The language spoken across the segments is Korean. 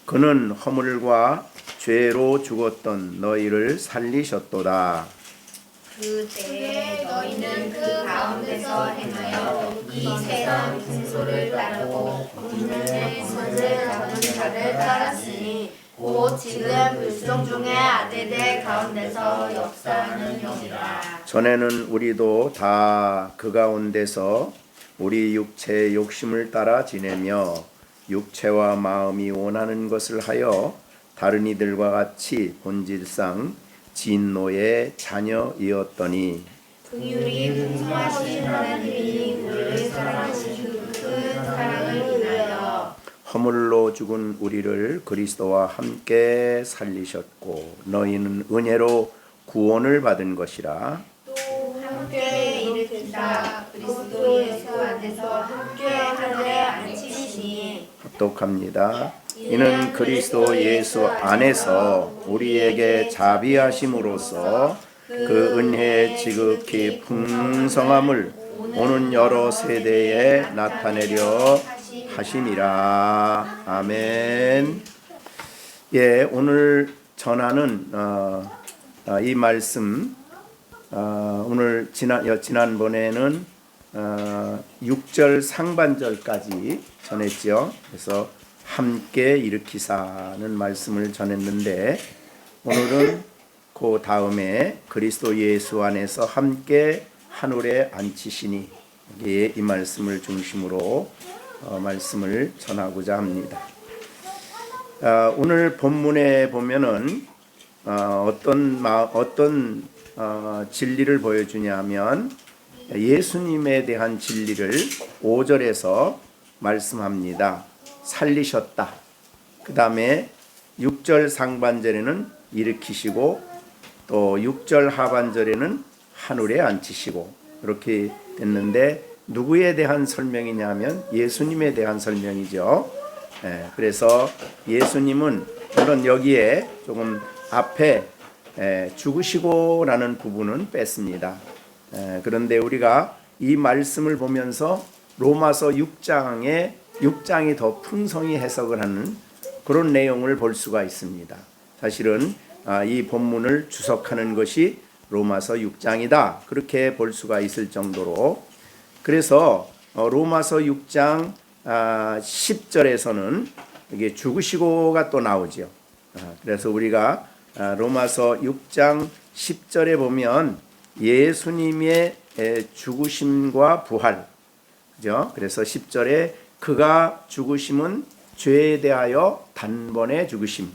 그는 허물과 죄로 죽었던 너희를 살리셨도다. 그때에 너희는 그 가운데서 행하여 이 세상 풍소를 따르고 운명의 선을 잡은 자를 따랐으니 곧 지금 불성 중의 아들들 가운데서 역사하는 영이라. 전에는 우리도 다 그 가운데서 우리 육체의 욕심을 따라 지내며 육체와 마음이 원하는 것을 하여 다른 이들과 같이 본질상 진노의 자녀이었더니 긍휼이 풍성하신 하나님이 우리를 사랑하신 그 사랑을 인하여 허물로 죽은 우리를 그리스도와 함께 살리셨고 너희는 은혜로 구원을 받은 것이라. 또 함께 일으키사 그리스도 예수 안에서 함께 하늘에 앉히시니 합독합니다. 이는 그리스도 예수 안에서 우리에게 자비하심으로써 그 은혜의 지극히 풍성함을 오는 여러 세대에 나타내려 하심이라. 아멘. 예, 오늘 전하는 이 말씀 오늘 지난번에는 6절 상반절까지 전했죠. 그래서 함께 일으키사는 말씀을 전했는데 오늘은 그 다음에 그리스도 예수 안에서 함께 하늘에 앉히시니 이 말씀을 중심으로 말씀을 전하고자 합니다. 오늘 본문에 보면은 어떤 진리를 보여주냐면 예수님에 대한 진리를 5절에서 말씀합니다. 살리셨다. 그 다음에 6절 상반절에는 일으키시고 또 6절 하반절에는 하늘에 앉히시고 이렇게 됐는데 누구에 대한 설명이냐면 예수님에 대한 설명이죠. 그래서 예수님은 물론 여기에 조금 앞에 죽으시고라는 부분은 뺐습니다. 그런데 우리가 이 말씀을 보면서 로마서 6장이 더 풍성히 해석을 하는 그런 내용을 볼 수가 있습니다. 사실은 이 본문을 주석하는 것이 로마서 6장이다. 그렇게 볼 수가 있을 정도로 그래서 로마서 6장 10절에서는 이게 죽으시고가 또 나오죠. 그래서 우리가 로마서 6장 10절에 보면 예수님의 죽으심과 부활, 그죠? 그래서 10절에 그가 죽으심은 죄에 대하여 단번에 죽으심,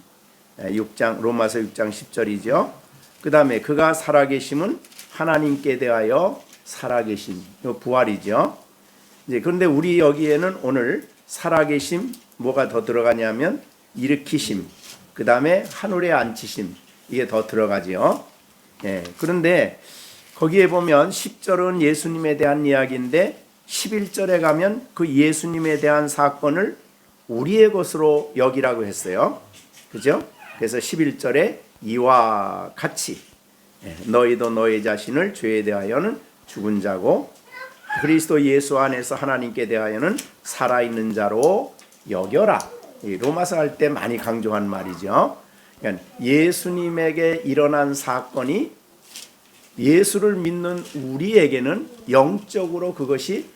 로마서 6장 10절이죠. 그 다음에 그가 살아계심은 하나님께 대하여 살아계심, 부활이죠. 이제 그런데 우리 여기에는 오늘 살아계심 뭐가 더 들어가냐면 일으키심, 그 다음에 하늘에 앉히심 이게 더 들어가지요. 그런데 거기에 보면 10절은 예수님에 대한 이야기인데 11절에 가면 그 예수님에 대한 사건을 우리의 것으로 여기라고 했어요. 그죠? 그래서 11절에 이와 같이 너희도 너희 자신을 죄에 대하여는 죽은 자고 그리스도 예수 안에서 하나님께 대하여는 살아있는 자로 여겨라. 로마서 할 때 많이 강조한 말이죠. 그러니까 예수님에게 일어난 사건이 예수를 믿는 우리에게는 영적으로 그것이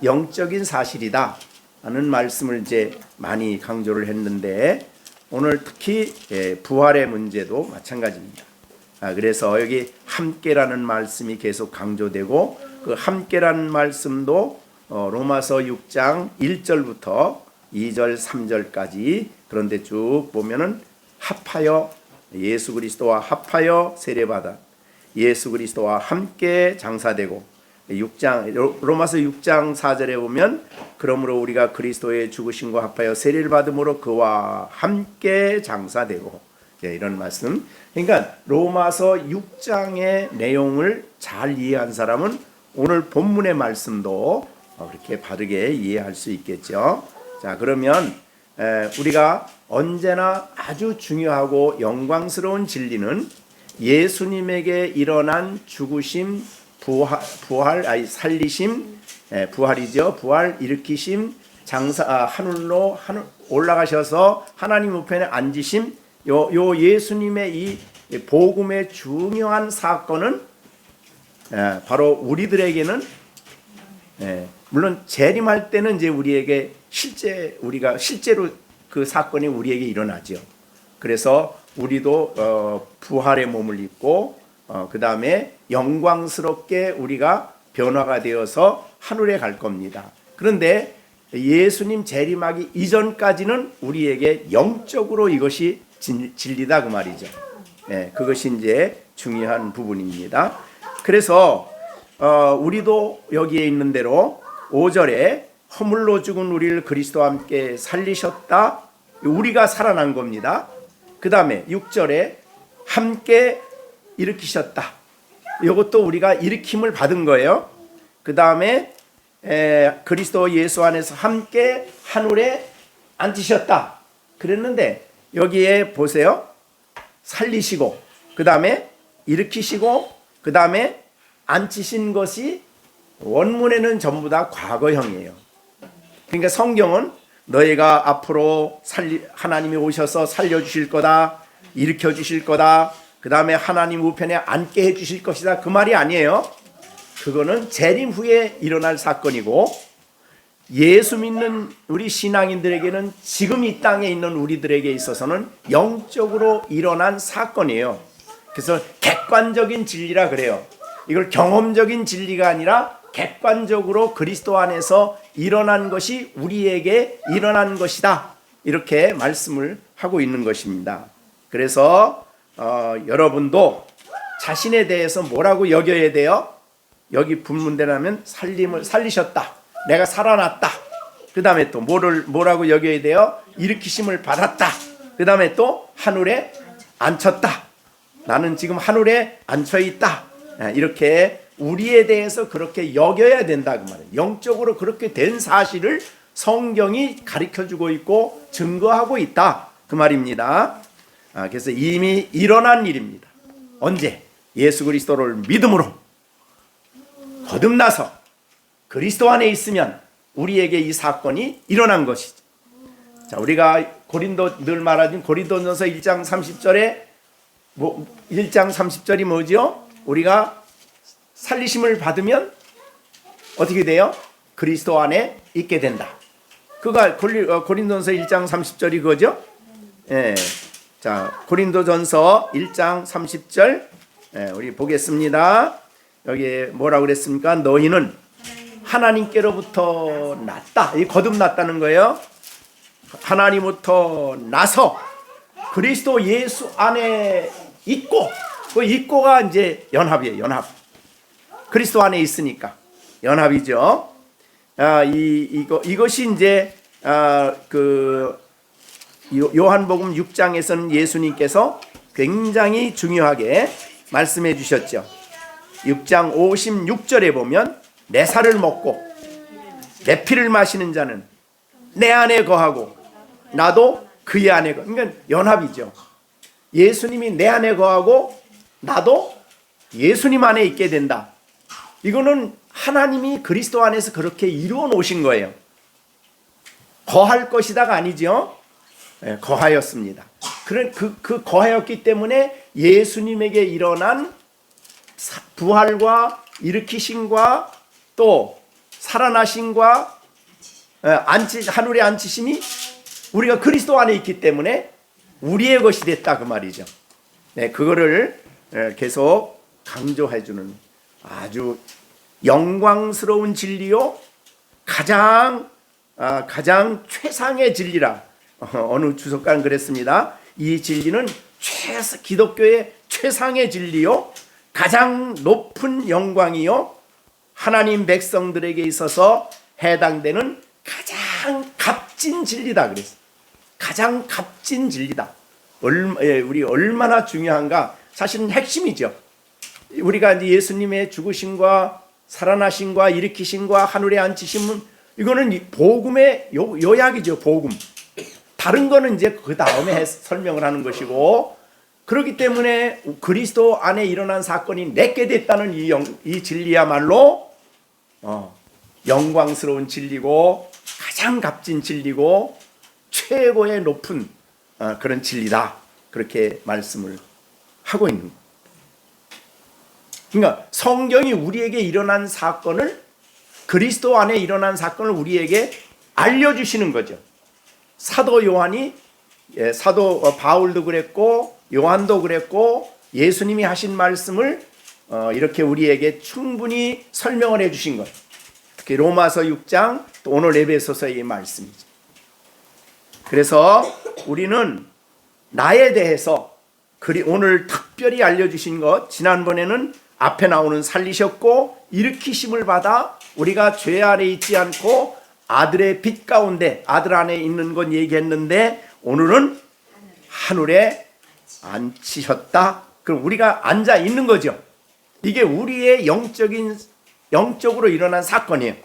영적인 사실이다 하는 말씀을 이제 많이 강조를 했는데 오늘 특히 부활의 문제도 마찬가지입니다. 그래서 여기 함께라는 말씀이 계속 강조되고 그 함께라는 말씀도 로마서 6장 1절부터 2절 3절까지 그런데 쭉 보면은 합하여 예수 그리스도와 합하여 세례받아 예수 그리스도와 함께 장사되고 로마서 6장 4절에 보면 그러므로 우리가 그리스도의 죽으심과 합하여 세례를 받음으로 그와 함께 장사되고 이런 말씀. 그러니까 로마서 6장의 내용을 잘 이해한 사람은 오늘 본문의 말씀도 그렇게 바르게 이해할 수 있겠죠. 자, 그러면 우리가 언제나 아주 중요하고 영광스러운 진리는 예수님에게 일어난 죽으심, 부활, 살리심, 부활이죠. 부활, 일으키심, 하늘로 올라가셔서 하나님 우편에 앉으심, 요 예수님의 이 복음의 중요한 사건은 바로 우리들에게는 물론 재림할 때는 이제 우리에게 우리가 실제로 그 사건이 우리에게 일어나죠. 그래서 우리도 부활의 몸을 입고 그 다음에 영광스럽게 우리가 변화가 되어서 하늘에 갈 겁니다. 그런데 예수님 재림하기 이전까지는 우리에게 영적으로 이것이 진리다 그 말이죠. 그것이 이제 중요한 부분입니다. 그래서 우리도 여기에 있는 대로 5절에 허물로 죽은 우리를 그리스도와 함께 살리셨다. 우리가 살아난 겁니다. 그 다음에 6절에 함께 일으키셨다. 이것도 우리가 일으킴을 받은 거예요. 그 다음에 그리스도 예수 안에서 함께 하늘에 앉으셨다. 그랬는데 여기에 보세요. 살리시고 그 다음에 일으키시고 그 다음에 앉히신 것이 원문에는 전부 다 과거형이에요. 그러니까 성경은 너희가 앞으로 하나님이 오셔서 살려주실 거다, 일으켜 주실 거다, 그 다음에 하나님 우편에 앉게 해주실 것이다, 그 말이 아니에요. 그거는 재림 후에 일어날 사건이고, 예수 믿는 우리 신앙인들에게는 지금 이 땅에 있는 우리들에게 있어서는 영적으로 일어난 사건이에요. 그래서 객관적인 진리라 그래요. 이걸 경험적인 진리가 아니라 객관적으로 그리스도 안에서 일어난 것이 우리에게 일어난 것이다, 이렇게 말씀을 하고 있는 것입니다. 그래서 여러분도 자신에 대해서 뭐라고 여겨야 돼요? 여기 분문대라면 살리셨다, 내가 살아났다. 그 다음에 또 뭐라고 여겨야 돼요? 일으키심을 받았다. 그 다음에 또 하늘에 앉혔다. 나는 지금 하늘에 앉혀있다. 이렇게 우리에 대해서 그렇게 여겨야 된다 그 말이에요. 영적으로 그렇게 된 사실을 성경이 가르쳐주고 있고 증거하고 있다 그 말입니다. 그래서 이미 일어난 일입니다. 언제? 예수 그리스도를 믿음으로 거듭나서 그리스도 안에 있으면 우리에게 이 사건이 일어난 것이죠. 자, 우리가 늘 말하는 고린도전서 1장 30절에 1장 30절이 뭐죠? 우리가 살리심을 받으면 어떻게 돼요? 그리스도 안에 있게 된다. 그가 고린도전서 1장 30절이 그거죠? 자, 고린도전서 1장 30절 우리 보겠습니다. 여기에 뭐라고 그랬습니까? 너희는 하나님께로부터 났다. 이 거듭났다는 거예요. 하나님부터 나서 그리스도 예수 안에 있고, 그 있고가 이제 연합이에요. 연합. 그리스도 안에 있으니까 연합이죠. 이것이 이제 요한복음 6장에서는 예수님께서 굉장히 중요하게 말씀해 주셨죠. 6장 56절에 보면 내 살을 먹고 내 피를 마시는 자는 내 안에 거하고 나도 그의 안에 그러니까 연합이죠. 예수님이 내 안에 거하고 나도 예수님 안에 있게 된다. 이거는 하나님이 그리스도 안에서 그렇게 이루어 놓으신 거예요. 거할 것이다가 아니죠. 거하였습니다. 그 거하였기 때문에 예수님에게 일어난 부활과 일으키심과 또 살아나심과 하늘에 앉히심이 우리가 그리스도 안에 있기 때문에 우리의 것이 됐다 그 말이죠. 그거를 계속 강조해주는 아주 영광스러운 진리요, 가장 최상의 진리라 어느 주석가는 그랬습니다. 이 진리는 기독교의 최상의 진리요, 가장 높은 영광이요, 하나님 백성들에게 있어서 해당되는 가장 값진 진리다 그랬어요. 가장 값진 진리다. 우리 얼마나 중요한가. 사실은 핵심이죠. 우리가 이제 예수님의 죽으심과 살아나심과 일으키심과 하늘에 앉히심은 이거는 복음의 요약이죠. 복음. 다른 거는 이제 그 다음에 설명을 하는 것이고, 그렇기 때문에 그리스도 안에 일어난 사건이 내게 됐다는 이 진리야말로 영광스러운 진리고 가장 값진 진리고 최고의 높은 그런 진리다. 그렇게 말씀을 하고 있는 거예요. 그러니까 성경이 우리에게 일어난 사건을, 그리스도 안에 일어난 사건을 우리에게 알려주시는 거죠. 사도 요한이, 사도 바울도 그랬고 요한도 그랬고 예수님이 하신 말씀을 이렇게 우리에게 충분히 설명을 해주신 거예요. 특히 로마서 6장, 또 오늘 에베소서의 말씀이죠. 그래서 우리는 나에 대해서 오늘 특별히 알려주신 것, 지난번에는 앞에 나오는 살리셨고 일으키심을 받아 우리가 죄 아래 있지 않고 아들의 빛 가운데, 아들 안에 있는 건 얘기했는데, 오늘은 하늘에 앉히셨다. 그럼 우리가 앉아 있는 거죠. 이게 우리의 영적으로 일어난 사건이에요.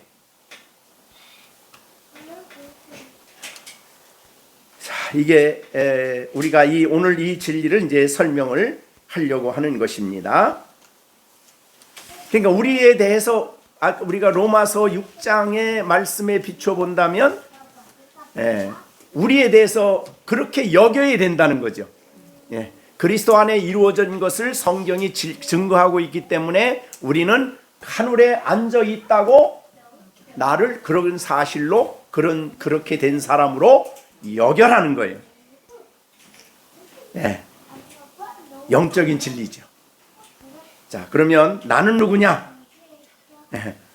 자, 이게 우리가 오늘 이 진리를 이제 설명을 하려고 하는 것입니다. 그러니까 우리에 대해서 우리가 로마서 6장의 말씀에 비춰 본다면 우리에 대해서 그렇게 여겨야 된다는 거죠. 그리스도 안에 이루어진 것을 성경이 증거하고 있기 때문에 우리는 하늘에 앉아 있다고 나를 그런 사실로 그렇게 된 사람으로 여겨라는 거예요. 영적인 진리죠. 자, 그러면 나는 누구냐?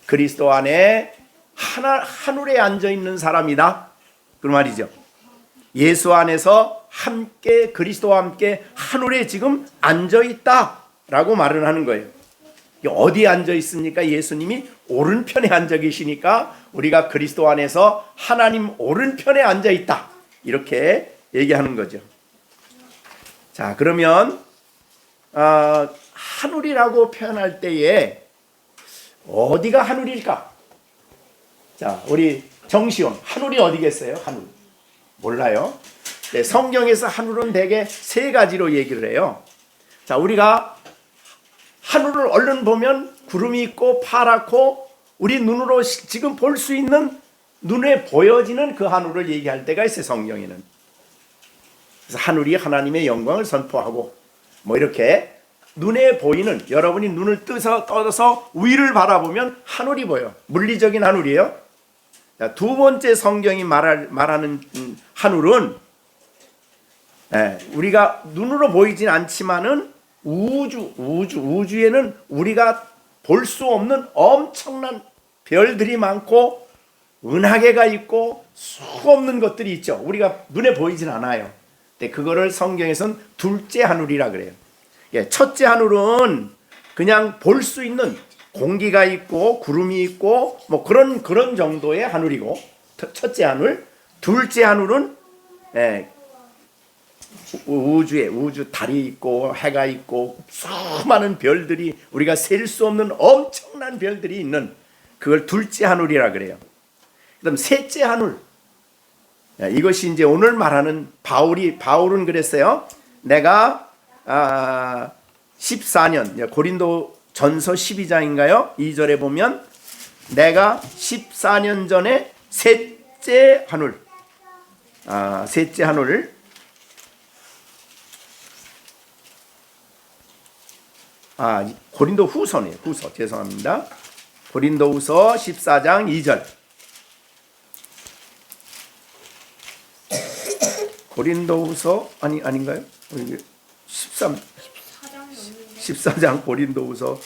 그리스도 안에 하늘에 앉아 있는 사람이다. 그 말이죠. 예수 안에서 함께, 그리스도와 함께 하늘에 지금 앉아 있다라고 말을 하는 거예요. 어디에 앉아 있습니까? 예수님이 오른편에 앉아 계시니까 우리가 그리스도 안에서 하나님 오른편에 앉아 있다. 이렇게 얘기하는 거죠. 자, 그러면 하늘이라고 표현할 때에 어디가 하늘일까? 자, 우리 정시원, 하늘이 어디겠어요? 하늘 몰라요? 네, 성경에서 하늘은 대개 세 가지로 얘기를 해요. 자, 우리가 하늘을 얼른 보면 구름이 있고 파랗고 우리 눈으로 지금 볼 수 있는, 눈에 보여지는 그 하늘을 얘기할 때가 있어요, 성경에는. 그래서 하늘이 하나님의 영광을 선포하고 뭐 이렇게 눈에 보이는, 여러분이 눈을 떠서 위를 바라보면 하늘이 보여. 물리적인 하늘이에요. 자, 두 번째 성경이 말하는 하늘은 우리가 눈으로 보이진 않지만은 우주에는 우리가 볼 수 없는 엄청난 별들이 많고 은하계가 있고 수 없는 것들이 있죠. 우리가 눈에 보이진 않아요. 근데 그거를 성경에서는 둘째 하늘이라 그래요. 첫째 하늘은 그냥 볼 수 있는 공기가 있고 구름이 있고 뭐 그런 정도의 하늘이고, 첫째 하늘. 둘째 하늘은 우주 달이 있고 해가 있고 수많은 별들이, 우리가 셀 수 없는 엄청난 별들이 있는, 그걸 둘째 하늘이라 그래요. 그다음 셋째 하늘. 이것이 이제 오늘 말하는 바울은 그랬어요. 내가 14년, 고린도 전서 12장인가요? 2절에 보면 내가 14년 전에 셋째 하늘, 셋째 하늘, 고린도 후서네요. 후서, 죄송합니다. 고린도 후서 14장 2절. 고린도 후서 아닌가요? 14장 고린도 후서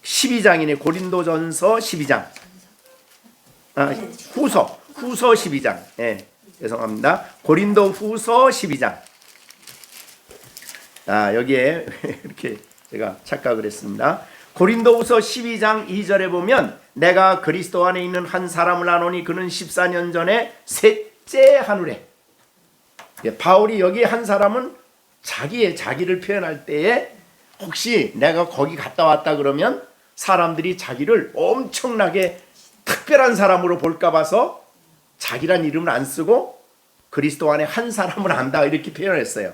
12장이네. 고린도 전서 12장. 후서 12장. 죄송합니다. 고린도 후서 12장. 여기에 이렇게 제가 착각을 했습니다. 고린도후서 12장 2절에 보면 내가 그리스도 안에 있는 한 사람을 아노니 그는 14년 전에 셋째 하늘에. 바울이 여기 한 사람은 자기를 표현할 때에 혹시 내가 거기 갔다 왔다 그러면 사람들이 자기를 엄청나게 특별한 사람으로 볼까 봐서 자기란 이름을 안 쓰고 그리스도 안에 한 사람을 안다 이렇게 표현했어요.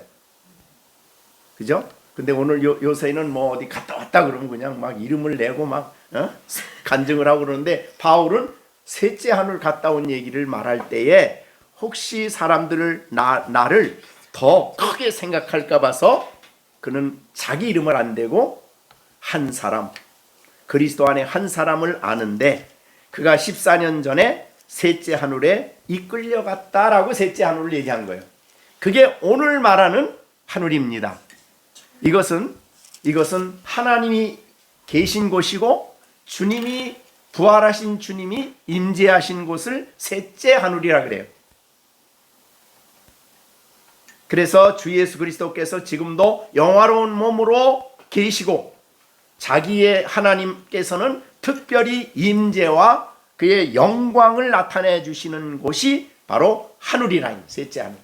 그죠? 근데 오늘 요새는 뭐 어디 갔다 왔다 그러면 그냥 막 이름을 내고 막 간증을 하고 그러는데, 바울은 셋째 하늘 갔다 온 얘기를 말할 때에 혹시 사람들을 나를 더 크게 생각할까 봐서 그는 자기 이름을 안 대고 한 사람, 그리스도 안에 한 사람을 아는데 그가 14년 전에 셋째 하늘에 이끌려갔다라고 셋째 하늘을 얘기한 거예요. 그게 오늘 말하는 하늘입니다. 이것은 하나님이 계신 곳이고 주님이 부활하신 주님이 임재하신 곳을 셋째 하늘이라 그래요. 그래서 주 예수 그리스도께서 지금도 영화로운 몸으로 계시고 자기의 하나님께서는 특별히 임재와 그의 영광을 나타내 주시는 곳이 바로 하늘이라니, 셋째 하늘.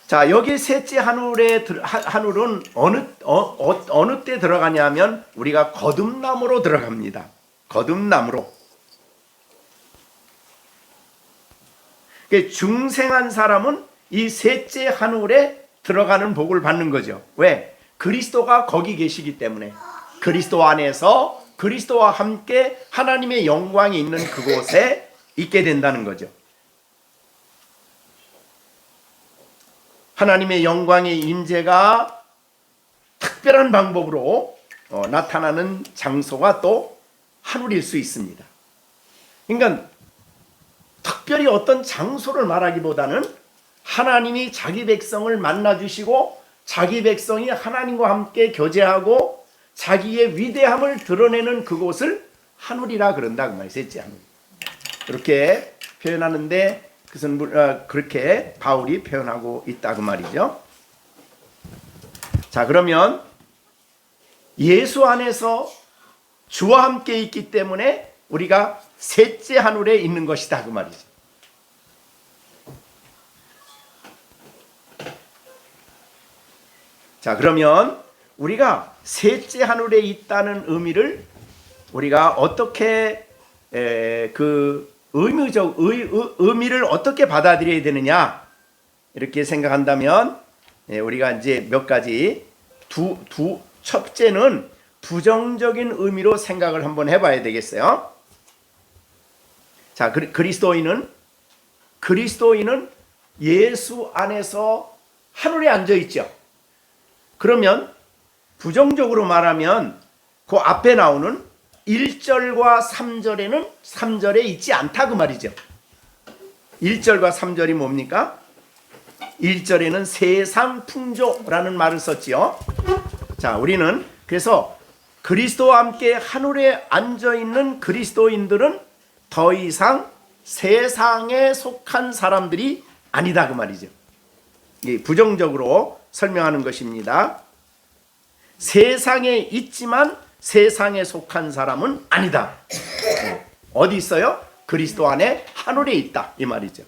자, 여기 셋째 하늘은 어느 때 들어가냐면 우리가 거듭남으로 들어갑니다. 거듭남으로. 중생한 사람은 이 셋째 하늘에 들어가는 복을 받는 거죠. 왜? 그리스도가 거기 계시기 때문에. 그리스도 안에서 그리스도와 함께 하나님의 영광이 있는 그곳에 있게 된다는 거죠. 하나님의 영광의 임재가 특별한 방법으로 나타나는 장소가 또 하늘일 수 있습니다. 그러니까 특별히 어떤 장소를 말하기보다는 하나님이 자기 백성을 만나주시고 자기 백성이 하나님과 함께 교제하고 자기의 위대함을 드러내는 그곳을 하늘이라 그런다 그 말이에요. 셋째 하늘. 이렇게 표현하는데 그것은 그렇게 바울이 표현하고 있다 그 말이죠. 자, 그러면 예수 안에서 주와 함께 있기 때문에 우리가 셋째 하늘에 있는 것이다 그 말이죠. 자, 그러면 우리가 셋째 하늘에 있다는 의미를 우리가 어떻게 의미를 어떻게 받아들여야 되느냐 이렇게 생각한다면 우리가 이제 몇 가지 첫째는 부정적인 의미로 생각을 한번 해봐야 되겠어요. 자, 그리스도인은 예수 안에서 하늘에 앉아 있죠. 그러면 부정적으로 말하면 그 앞에 나오는 1절과 3절에는 3절에 있지 않다 그 말이죠. 1절과 3절이 뭡니까? 1절에는 세상 풍조라는 말을 썼지요. 자, 우리는 그래서 그리스도와 함께 하늘에 앉아 있는 그리스도인들은 더 이상 세상에 속한 사람들이 아니다 그 말이죠. 부정적으로 설명하는 것입니다. 세상에 있지만 세상에 속한 사람은 아니다. 어디 있어요? 그리스도 안에 하늘에 있다 이 말이죠.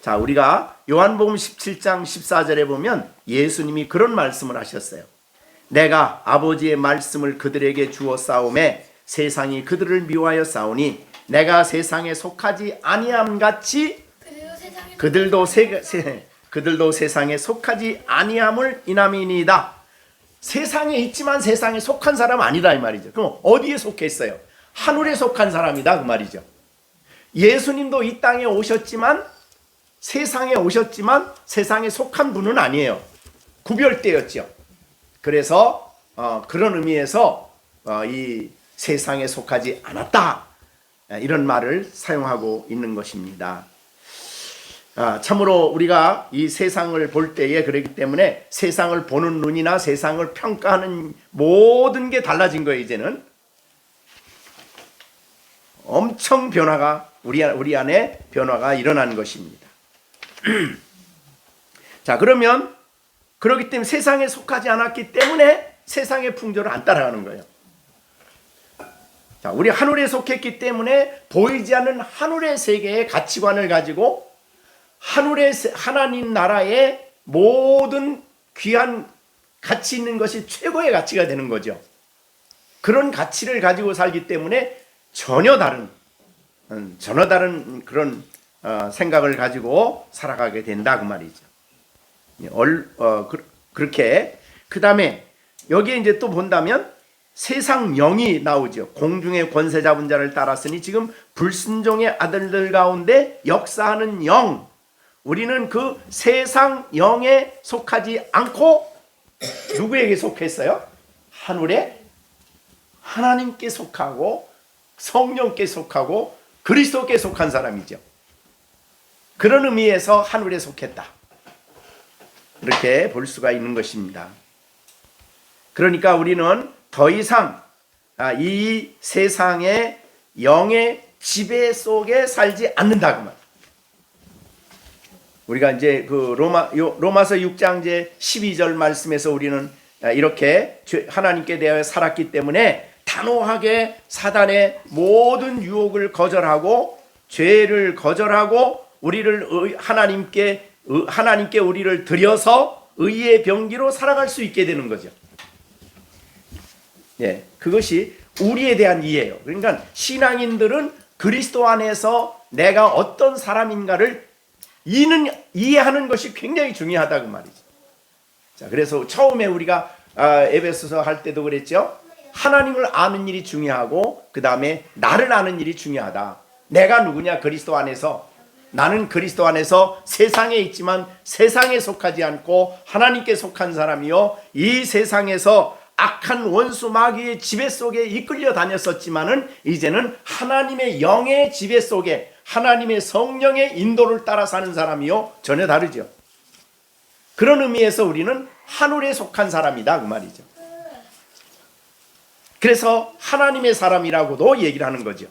자, 우리가 요한복음 17장 14절에 보면 예수님이 그런 말씀을 하셨어요. 내가 아버지의 말씀을 그들에게 주어 싸움에 세상이 그들을 미워하여 싸우니 내가 세상에 속하지 아니함 같이 그들도 세상에 속하지 아니함을 인함이니이다. 세상에 있지만 세상에 속한 사람 아니다 이 말이죠. 그럼 어디에 속해 있어요? 하늘에 속한 사람이다 그 말이죠. 예수님도 이 땅에 오셨지만 세상에 오셨지만 세상에 속한 분은 아니에요. 구별되었죠. 그래서 그런 의미에서 이 세상에 속하지 않았다 이런 말을 사용하고 있는 것입니다. 참으로 우리가 이 세상을 볼 때에 그렇기 때문에 세상을 보는 눈이나 세상을 평가하는 모든 게 달라진 거예요. 이제는 엄청 변화가 우리 안에 변화가 일어난 것입니다. 자, 그러면 그렇기 때문에 세상에 속하지 않았기 때문에 세상의 풍조를 안 따라가는 거예요. 자, 우리 하늘에 속했기 때문에 보이지 않는 하늘의 세계의 가치관을 가지고 하늘의 하나님 나라의 모든 귀한 가치 있는 것이 최고의 가치가 되는 거죠. 그런 가치를 가지고 살기 때문에 전혀 다른 그런 생각을 가지고 살아가게 된다 그 말이죠. 그렇게 그 다음에 여기에 이제 또 본다면 세상 영이 나오죠. 공중의 권세 잡은 자를 따랐으니 지금 불순종의 아들들 가운데 역사하는 영, 우리는 그 세상 영에 속하지 않고 누구에게 속했어요? 하늘에 하나님께 속하고 성령께 속하고 그리스도께 속한 사람이죠. 그런 의미에서 하늘에 속했다, 이렇게 볼 수가 있는 것입니다. 그러니까 우리는 더 이상 이 세상의 영의 지배 속에 살지 않는다 그 말. 우리가 이제 그 로마서 6장 제 12절 말씀에서 우리는 이렇게 하나님께 대하여 살았기 때문에 단호하게 사단의 모든 유혹을 거절하고 죄를 거절하고 우리를 하나님께 우리를 드려서 의의 병기로 살아갈 수 있게 되는 거죠. 예, 그것이 우리에 대한 이해예요. 그러니까 신앙인들은 그리스도 안에서 내가 어떤 사람인가를 이해하는 것이 굉장히 중요하다 그 말이죠. 자, 그래서 처음에 우리가 에베소서 할 때도 그랬죠. 하나님을 아는 일이 중요하고 그 다음에 나를 아는 일이 중요하다. 내가 누구냐? 그리스도 안에서. 나는 그리스도 안에서 세상에 있지만 세상에 속하지 않고 하나님께 속한 사람이요, 이 세상에서 악한 원수 마귀의 지배 속에 이끌려 다녔었지만은 이제는 하나님의 영의 지배 속에 하나님의 성령의 인도를 따라 사는 사람이요, 전혀 다르죠. 그런 의미에서 우리는 하늘에 속한 사람이다 그 말이죠. 그래서 하나님의 사람이라고도 얘기를 하는 거죠.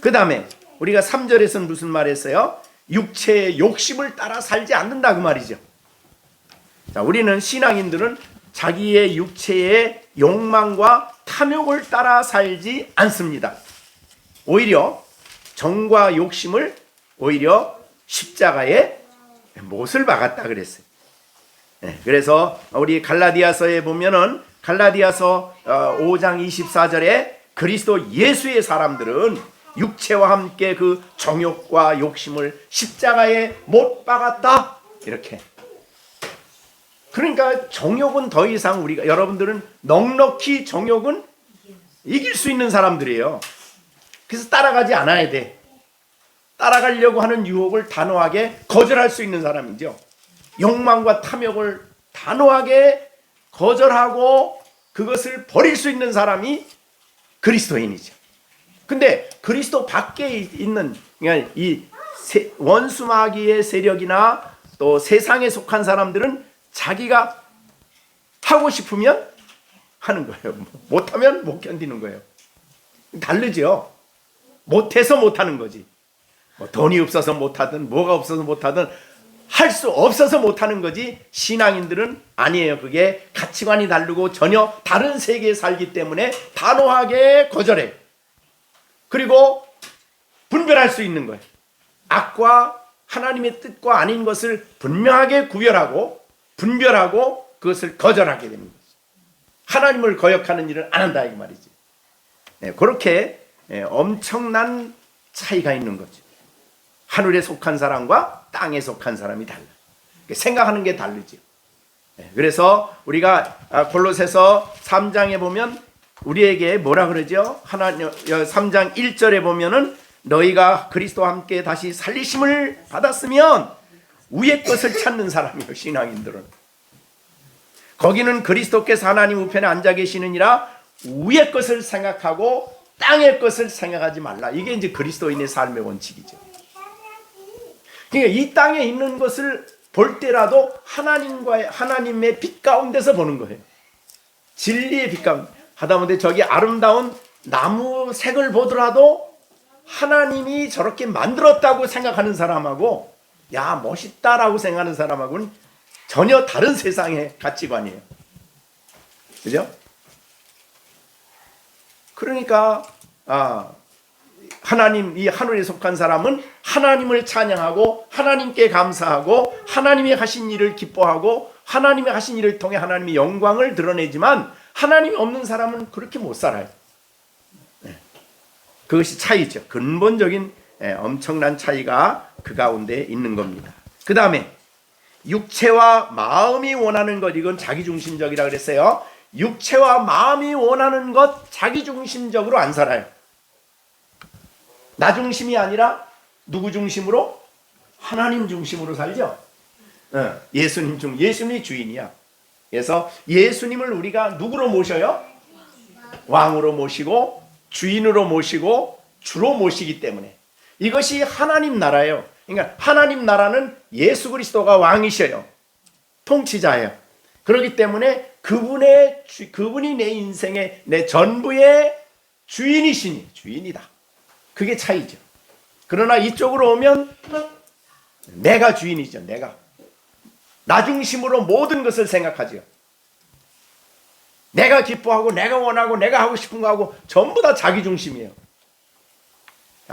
그 다음에 우리가 3절에서는 무슨 말 했어요? 육체의 욕심을 따라 살지 않는다 그 말이죠. 자, 우리는 신앙인들은 자기의 육체의 욕망과 탐욕을 따라 살지 않습니다. 오히려 정과 욕심을 오히려 십자가에 못을 박았다 그랬어요. 그래서 우리 갈라디아서에 보면은 갈라디아서 5장 24절에 그리스도 예수의 사람들은 육체와 함께 그 정욕과 욕심을 십자가에 못 박았다 이렇게. 그러니까 정욕은 더 이상 우리가, 여러분들은 넉넉히 정욕은 이길 수 있는 사람들이에요. 그래서 따라가지 않아야 돼. 따라가려고 하는 유혹을 단호하게 거절할 수 있는 사람이죠. 욕망과 탐욕을 단호하게 거절하고 그것을 버릴 수 있는 사람이 그리스도인이죠. 근데 그리스도 밖에 있는, 그러니까 이 원수 마귀의 세력이나 또 세상에 속한 사람들은 자기가 하고 싶으면 하는 거예요. 못하면 못 견디는 거예요. 다르죠. 못해서 못하는 거지. 뭐 돈이 없어서 못하든 뭐가 없어서 못하든 할 수 없어서 못하는 거지. 신앙인들은 아니에요. 그게 가치관이 다르고 전혀 다른 세계에 살기 때문에 단호하게 거절해. 그리고 분별할 수 있는 거예요. 악과 하나님의 뜻과 아닌 것을 분명하게 분별하고 그것을 거절하게 되는 거죠. 하나님을 거역하는 일을 안 한다 이 말이지. 그렇게 엄청난 차이가 있는 거죠. 하늘에 속한 사람과 땅에 속한 사람이 달라. 생각하는 게 다르죠. 그래서 우리가 골로새서 3장에 보면 우리에게 뭐라 그러죠? 하나님 3장 1절에 보면은 너희가 그리스도와 함께 다시 살리심을 받았으면 위의 것을 찾는 사람이요, 신앙인들은. 거기는 그리스도께서 하나님 우편에 앉아 계시느니라 위의 것을 생각하고 땅의 것을 생각하지 말라. 이게 이제 그리스도인의 삶의 원칙이죠. 그러니까 이 땅에 있는 것을 볼 때라도 하나님의 빛 가운데서 보는 거예요. 진리의 빛 가운데. 하다못해 저기 아름다운 나무 색을 보더라도 하나님이 저렇게 만들었다고 생각하는 사람하고 야 멋있다라고 생각하는 사람하고는 전혀 다른 세상의 가치관이에요. 그죠? 그러니까 하나님, 이 하늘에 속한 사람은 하나님을 찬양하고 하나님께 감사하고 하나님이 하신 일을 기뻐하고 하나님이 하신 일을 통해 하나님의 영광을 드러내지만 하나님이 없는 사람은 그렇게 못 살아요. 그것이 차이죠. 근본적인 엄청난 차이가 그 가운데 있는 겁니다. 그 다음에 육체와 마음이 원하는 것, 이건 자기중심적이라 그랬어요. 육체와 마음이 원하는 것 자기중심적으로 안 살아요. 나 중심이 아니라 누구 중심으로? 하나님 중심으로 살죠. 예수님이 주인이야. 그래서 예수님을 우리가 누구로 모셔요? 왕으로 모시고 주인으로 모시고 주로 모시기 때문에 이것이 하나님 나라예요. 그러니까 하나님 나라는 예수 그리스도가 왕이셔요. 통치자예요. 그렇기 때문에 그분이 내 인생의 내 전부의 주인이시니 주인이다. 그게 차이죠. 그러나 이쪽으로 오면 내가 주인이죠. 내가 나 중심으로 모든 것을 생각하죠. 내가 기뻐하고 내가 원하고 내가 하고 싶은 거 하고 전부 다 자기 중심이에요.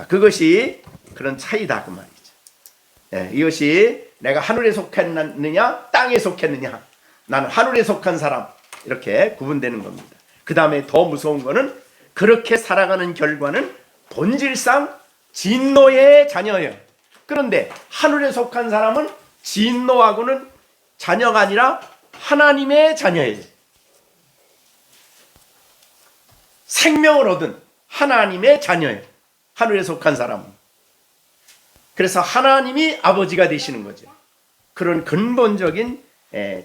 그것이 그런 차이다 그 말이죠. 이것이 내가 하늘에 속했느냐 땅에 속했느냐, 나는 하늘에 속한 사람, 이렇게 구분되는 겁니다. 그 다음에 더 무서운 거는 그렇게 살아가는 결과는 본질상 진노의 자녀예요. 그런데 하늘에 속한 사람은 진노하고는 자녀가 아니라 하나님의 자녀예요. 생명을 얻은 하나님의 자녀예요. 하늘에 속한 사람은. 그래서 하나님이 아버지가 되시는 거죠. 그런 근본적인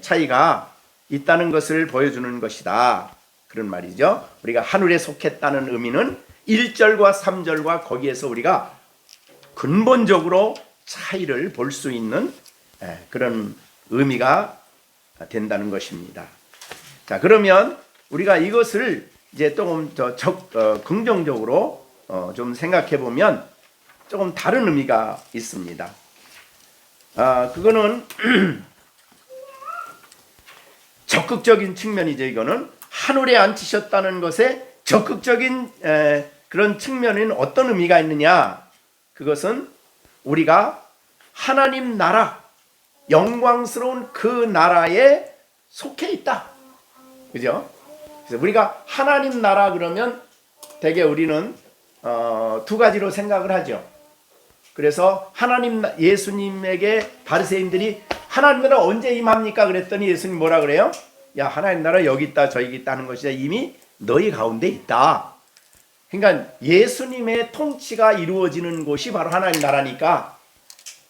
차이가 있다는 것을 보여주는 것이다. 그런 말이죠. 우리가 하늘에 속했다는 의미는 1절과 3절과 거기에서 우리가 근본적으로 차이를 볼 수 있는 그런 의미가 된다는 것입니다. 자, 그러면 우리가 이것을 이제 조금 더 긍정적으로 좀 생각해 보면 조금 다른 의미가 있습니다. 그거는 적극적인 측면이죠. 이거는 하늘에 앉히셨다는 것에 적극적인 그런 측면에는 어떤 의미가 있느냐? 그것은 우리가 하나님 나라, 영광스러운 그 나라에 속해 있다. 그죠? 그래서 우리가 하나님 나라 그러면 대개 우리는 두 가지로 생각을 하죠. 그래서 예수님에게 바리새인들이 하나님 나라 언제 임합니까? 그랬더니 예수님 뭐라 그래요? 야, 하나님 나라 여기 있다 저기 있다는 것이 이미 너희 가운데 있다. 그러니까 예수님의 통치가 이루어지는 곳이 바로 하나님 나라니까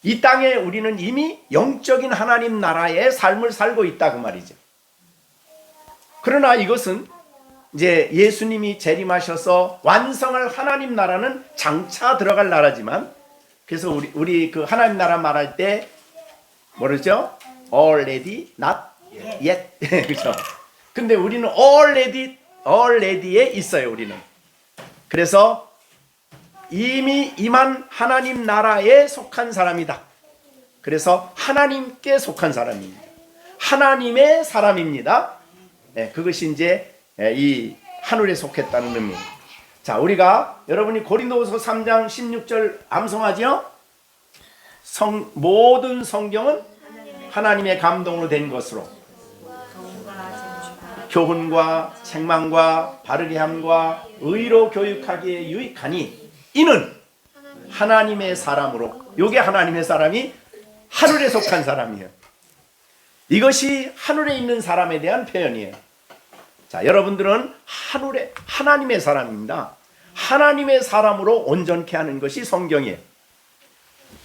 이 땅에 우리는 이미 영적인 하나님 나라의 삶을 살고 있다 그 말이죠. 그러나 이것은 이제 예수님이 재림하셔서 완성할 하나님 나라는 장차 들어갈 나라지만, 그래서 우리 그 하나님 나라 말할 때 뭐랬죠? Already, not yet. 그렇죠? 근데 우리는 already에 있어요. 우리는. 그래서 이미 임한 하나님 나라에 속한 사람이다. 그래서 하나님께 속한 사람입니다. 하나님의 사람입니다. 그것이 이제 이 하늘에 속했다는 의미. 자, 우리가 여러분이 고린도후서 3장 16절 암송하죠? 모든 성경은 하나님의 감동으로 된 것으로 교훈과 책망과 바르게 함과 의로 교육하기에 유익하니 이는 하나님의 사람으로. 요게 하나님의 사람이 하늘에 속한 사람이에요. 이것이 하늘에 있는 사람에 대한 표현이에요. 자, 여러분들은 하나님의 사람입니다. 하나님의 사람으로 온전케 하는 것이 성경이에요.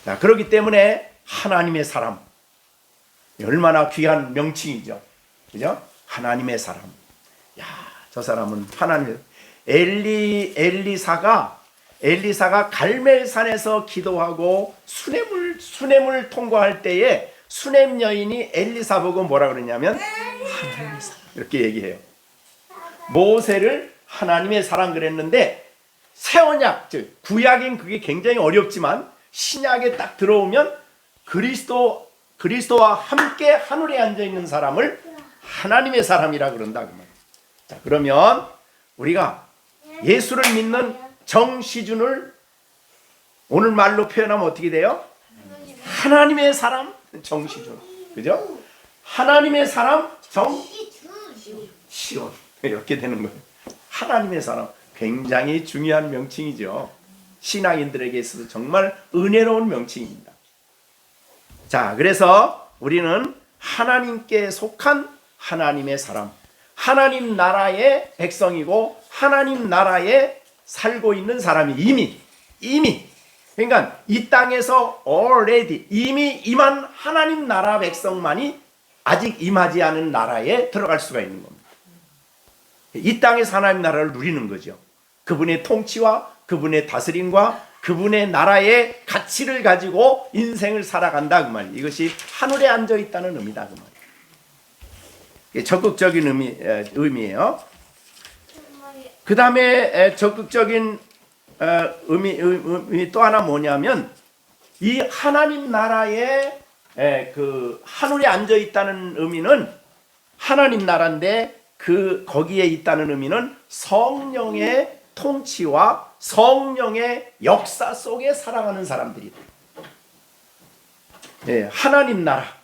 자, 그렇기 때문에 하나님의 사람, 얼마나 귀한 명칭이죠. 그죠? 하나님의 사람. 야, 저 사람은 하나님. 엘리사가 갈멜산에서 기도하고 수넴을 통과할 때에 수넴 여인이 엘리사 보고 뭐라 그러냐면 하나님의 사람 이렇게 얘기해요. 모세를 하나님의 사람 그랬는데 새언약, 즉 구약엔 그게 굉장히 어렵지만 신약에 딱 들어오면 그리스도와 함께 하늘에 앉아 있는 사람을 하나님의 사람이라 그런다 그 말이에요. 자, 그러면 우리가 예수를 믿는 정시준을 오늘 말로 표현하면 어떻게 돼요? 하나님의 사람 정시준. 그죠? 하나님의 사람 정시온. 이렇게 되는 거예요. 하나님의 사람. 굉장히 중요한 명칭이죠. 신앙인들에게 있어서 정말 은혜로운 명칭입니다. 자, 그래서 우리는 하나님께 속한 하나님의 사람, 하나님 나라의 백성이고 하나님 나라에 살고 있는 사람이 이미 그러니까 이 땅에서 already 이미 임한 하나님 나라 백성만이 아직 임하지 않은 나라에 들어갈 수가 있는 겁니다. 이 땅에서 하나님 나라를 누리는 거죠. 그분의 통치와 그분의 다스림과 그분의 나라의 가치를 가지고 인생을 살아간다 그 말이에요. 이것이 하늘에 앉아 있다는 의미다 그 말이에요. 적극적인 의미예요. 그 다음에 적극적인 의미 또 하나 뭐냐면 이 하나님 나라에 그 하늘에 앉아 있다는 의미는 하나님 나라인데 그 거기에 있다는 의미는 성령의 통치와 성령의 역사 속에 살아가는 사람들이다. 하나님 나라.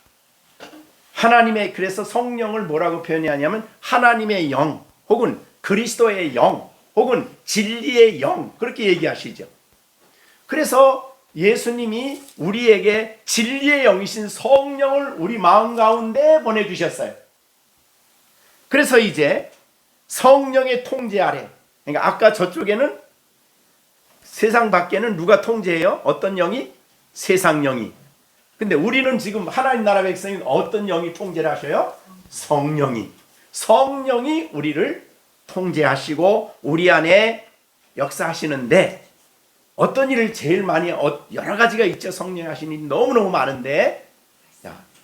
하나님의 그래서 성령을 뭐라고 표현하냐면 하나님의 영 혹은 그리스도의 영 혹은 진리의 영 그렇게 얘기하시죠. 그래서 예수님이 우리에게 진리의 영이신 성령을 우리 마음 가운데 보내주셨어요. 그래서 이제 성령의 통제 아래 그러니까 아까 저쪽에는 세상 밖에는 누가 통제해요? 어떤 영이? 세상 영이. 근데 우리는 지금 하나님 나라 백성인 어떤 영이 통제를 하셔요? 성령이 우리를 통제하시고 우리 안에 역사하시는데 어떤 일을 제일 많이 여러 가지가 있죠. 성령이 하시는 일이 너무너무 많은데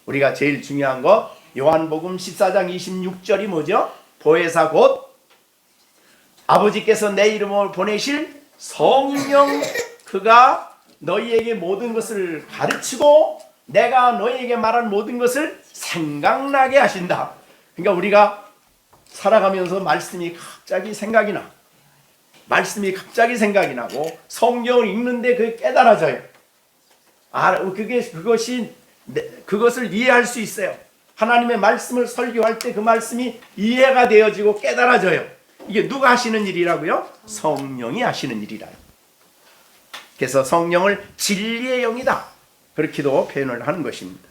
우리가 제일 중요한 거 요한복음 14장 26절이 뭐죠? 보혜사 곧 아버지께서 내 이름으로 보내실 성령 그가 너희에게 모든 것을 가르치고 내가 너희에게 말한 모든 것을 생각나게 하신다. 그러니까 우리가 살아가면서 말씀이 갑자기 생각이 나고 성경을 읽는데 그게 깨달아져요. 그것을 이해할 수 있어요. 하나님의 말씀을 설교할 때 그 말씀이 이해가 되어지고 깨달아져요. 이게 누가 하시는 일이라고요? 성령이 하시는 일이라요. 그래서 성령을 진리의 영이다. 그렇게도 표현을 하는 것입니다.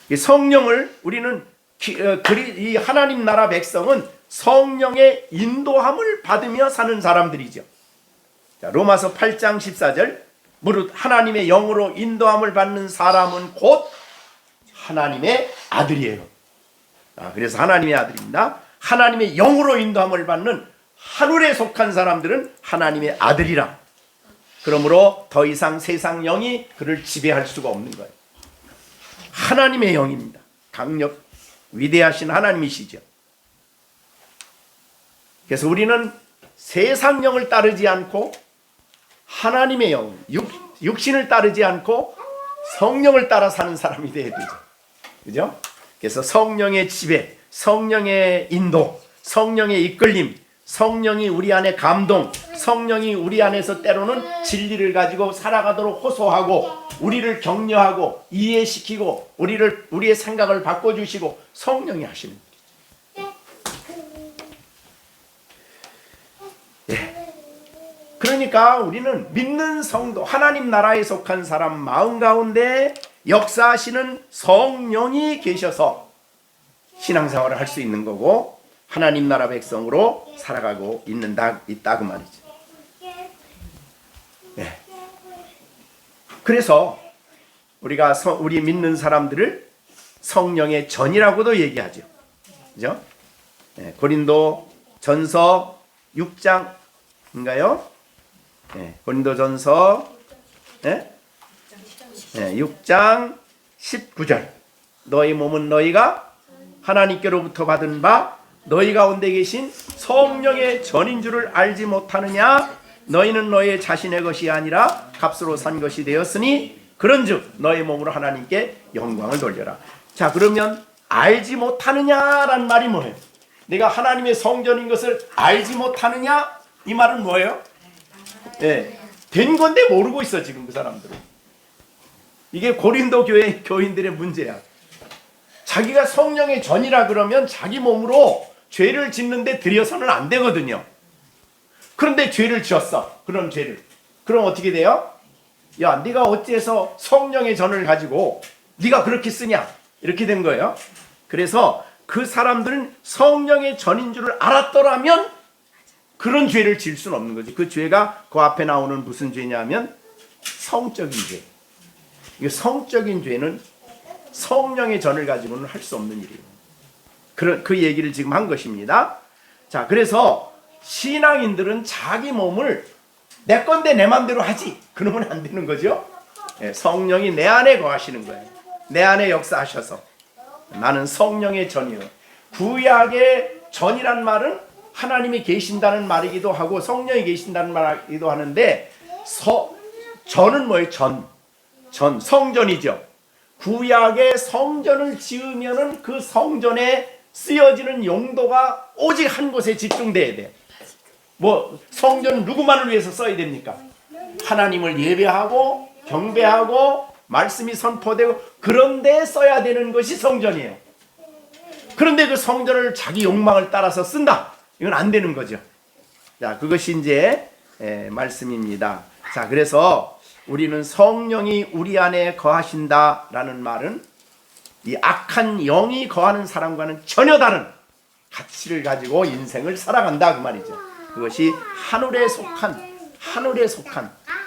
이 성령을 우리는 이 하나님 나라 백성은 성령의 인도함을 받으며 사는 사람들이죠. 자, 로마서 8장 14절 무릇 하나님의 영으로 인도함을 받는 사람은 곧 하나님의 아들이에요. 그래서 하나님의 아들입니다. 하나님의 영으로 인도함을 받는 하늘에 속한 사람들은 하나님의 아들이라. 그러므로 더 이상 세상 영이 그를 지배할 수가 없는 거예요. 하나님의 영입니다. 강력 위대하신 하나님이시죠. 그래서 우리는 세상 영을 따르지 않고 하나님의 영, 육신을 따르지 않고 성령을 따라 사는 사람이 되어야 되죠. 그죠? 그래서 성령의 지배, 성령의 인도, 성령의 이끌림, 성령이 우리 안에 감동, 성령이 우리 안에서 때로는 진리를 가지고 살아가도록 호소하고 우리를 격려하고 이해시키고 우리의 생각을 바꿔주시고 성령이 하시는 일이죠. 그러니까 우리는 믿는 성도, 하나님 나라에 속한 사람 마음 가운데 역사하시는 성령이 계셔서 신앙생활을 할 수 있는 거고 하나님 나라 백성으로 살아가고 있다 그 말이죠. 네. 그래서 우리 믿는 사람들을 성령의 전이라고도 얘기하죠. 그죠? 네. 고린도 전서 6장인가요? 네. 고린도 전서 6장 19절 너희 몸은 너희가 하나님께로부터 받은 바 너희 가운데 계신 성령의 전인 줄을 알지 못하느냐? 너희는 너희 자신의 것이 아니라 값으로 산 것이 되었으니 그런즉 너희 몸으로 하나님께 영광을 돌려라. 자, 그러면 알지 못하느냐란 말이 뭐예요? 내가 하나님의 성전인 것을 알지 못하느냐? 이 말은 뭐예요? 된 건데 모르고 있어 지금 그 사람들은. 이게 고린도 교회 교인들의 문제야. 자기가 성령의 전이라 그러면 자기 몸으로 죄를 짓는데 들여서는 안 되거든요. 그런데 죄를 지었어. 그럼 어떻게 돼요? 야, 네가 어째서 성령의 전을 가지고 네가 그렇게 쓰냐? 이렇게 된 거예요. 그래서 그 사람들은 성령의 전인 줄을 알았더라면 그런 죄를 지을 수는 없는 거지. 그 죄가 그 앞에 나오는 무슨 죄냐면 성적인 죄. 이 성적인 죄는 성령의 전을 가지고는 할 수 없는 일이에요. 그 얘기를 지금 한 것입니다. 자, 그래서 신앙인들은 자기 몸을 내 건데 내 맘대로 하지, 그러면 안 되는 거죠. 성령이 내 안에 거하시는 거예요. 내 안에 역사하셔서 나는 성령의 전이요. 구약의 전이란 말은 하나님이 계신다는 말이기도 하고 성령이 계신다는 말이기도 하는데, 전은 뭐예요? 전 성전이죠. 구약의 성전을 지으면은 그 성전에 쓰여지는 용도가 오직 한 곳에 집중돼야 돼요. 뭐 성전 누구만을 위해서 써야 됩니까? 하나님을 예배하고 경배하고 말씀이 선포되고 그런 데 써야 되는 것이 성전이에요. 그런데 그 성전을 자기 욕망을 따라서 쓴다, 이건 안 되는 거죠. 자, 그것이 이제 말씀입니다. 자, 그래서 우리는 성령이 우리 안에 거하신다라는 말은 이 악한 영이 거하는 사람과는 전혀 다른 가치를 가지고 인생을 살아간다, 그 말이죠. 그것이 하늘에 속한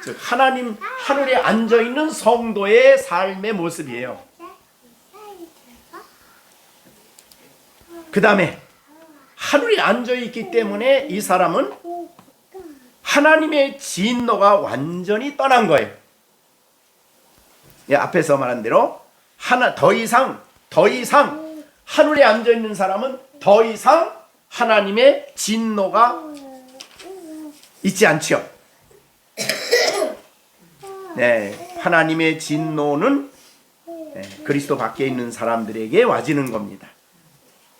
즉 하늘에 앉아 있는 성도의 삶의 모습이에요. 그 다음에 하늘에 앉아 있기 때문에 이 사람은 하나님의 진노가 완전히 떠난 거예요. 예, 앞에서 말한 대로 더 이상 하늘에 앉아 있는 사람은 더 이상 하나님의 진노가 있지 않죠. 네, 하나님의 진노는 그리스도 밖에 있는 사람들에게 와지는 겁니다.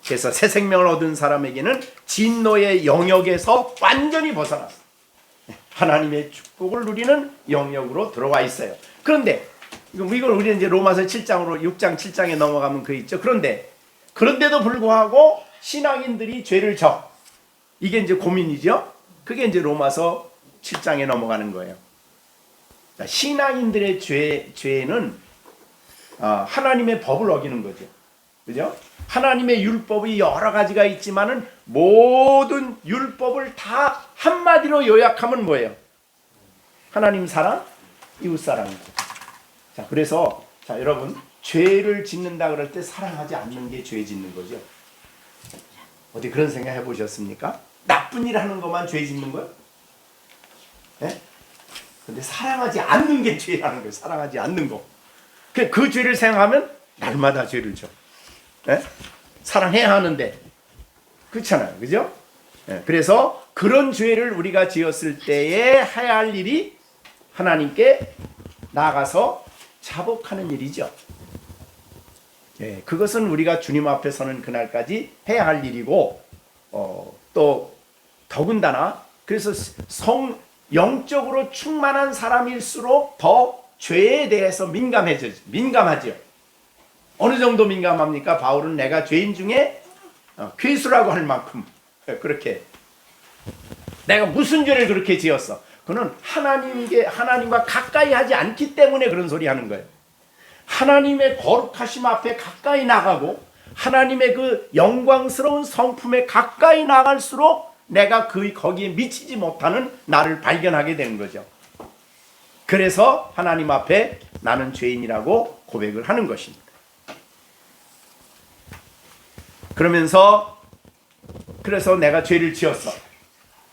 그래서 새 생명을 얻은 사람에게는 진노의 영역에서 완전히 벗어났어요. 하나님의 축복을 누리는 영역으로 들어와 있어요. 그런데 이걸 우리는 이제 로마서 7장으로 6장 7장에 넘어가면 그 있죠. 그런데도 불구하고 신앙인들이 죄를 져. 이게 이제 고민이죠. 그게 이제 로마서 7장에 넘어가는 거예요. 신앙인들의 죄는 하나님의 법을 어기는 거죠. 그죠? 하나님의 율법이 여러 가지가 있지만은 모든 율법을 다 한마디로 요약하면 뭐예요? 하나님 사랑, 이웃 사랑이죠. 자, 그래서 여러분, 죄를 짓는다 그럴 때 사랑하지 않는 게 죄 짓는 거죠. 어디 그런 생각 해보셨습니까? 나쁜 일 하는 것만 죄 짓는 거예요? 네? 근데 사랑하지 않는 게 죄라는 거예요. 사랑하지 않는 거. 그 죄를 생각하면 날마다 죄를 져. 네? 사랑해야 하는데 그렇잖아요, 그죠? 네, 그래서 그런 죄를 우리가 지었을 때에 해야 할 일이 하나님께 나가서 자복하는 일이죠. 네, 그것은 우리가 주님 앞에 서는 그날까지 해야 할 일이고, 또 더군다나 그래서 영적으로 충만한 사람일수록 더 죄에 대해서 민감하죠. 어느 정도 민감합니까? 바울은 내가 죄인 중에 괴수라고 할 만큼 그렇게, 내가 무슨 죄를 그렇게 지었어? 그는 하나님과 가까이 하지 않기 때문에 그런 소리 하는 거예요. 하나님의 거룩하심 앞에 가까이 나가고 하나님의 그 영광스러운 성품에 가까이 나갈수록 내가 거기에 미치지 못하는 나를 발견하게 되는 거죠. 그래서 하나님 앞에 나는 죄인이라고 고백을 하는 것입니다. 그래서 내가 죄를 지었어.